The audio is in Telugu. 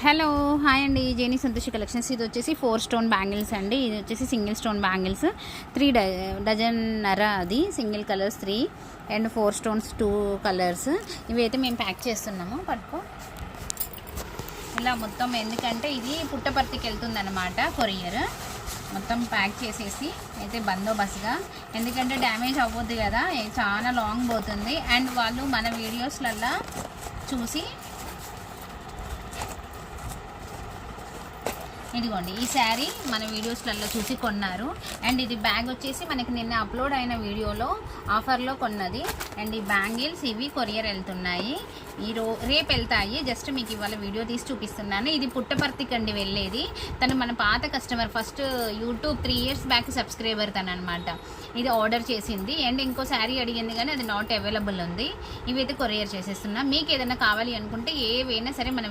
హలో హాయ్ అండి, జేనీ సంతోషి కలెక్షన్స్. ఇది వచ్చేసి 4 స్టోన్ బ్యాంగిల్స్ అండి. ఇది వచ్చేసి సింగిల్ స్టోన్ బ్యాంగిల్స్ 3 డజన్ నర, అది single colours 3 and 4 stones 2 colours. ఇవి అయితే మేము ప్యాక్ చేస్తున్నాము. పట్టుకో ఇలా మొత్తం, ఎందుకంటే ఇది పుట్టపర్తికి వెళ్తుంది అనమాట కొరియర్. మొత్తం ప్యాక్ చేసేసి అయితే బందోబస్తుగా, ఎందుకంటే డ్యామేజ్ అవ్వద్దు కదా, చాలా లాంగ్ పోతుంది. అండ్ వాళ్ళు మన వీడియోస్లల్లో చూసి, ఇదిగోండి ఈ శారీ మన వీడియోస్లలో చూసి కొన్నారు. అండ్ ఇది బ్యాగ్ వచ్చేసి మనకి నిన్న అప్లోడ్ అయిన వీడియోలో ఆఫర్లో కొన్నది. అండ్ ఈ బ్యాంగిల్స్ ఇవి కొరియర్ వెళ్తున్నాయి, రేపు వెళ్తాయి. జస్ట్ మీకు ఇవాళ వీడియో తీసి చూపిస్తున్నాను. ఇది పుట్టపర్తికి అండి వెళ్ళేది. తను మన పాత customer, first YouTube 3 years back subscriber తను అనమాట. ఇది ఆర్డర్ చేసింది. అండ్ ఇంకో శారీ అడిగింది కానీ అది నాట్ అవైలబుల్ ఉంది. ఇవైతే కొరియర్ చేసేస్తున్నా. మీకు ఏదైనా కావాలి అనుకుంటే ఏవైనా సరే మన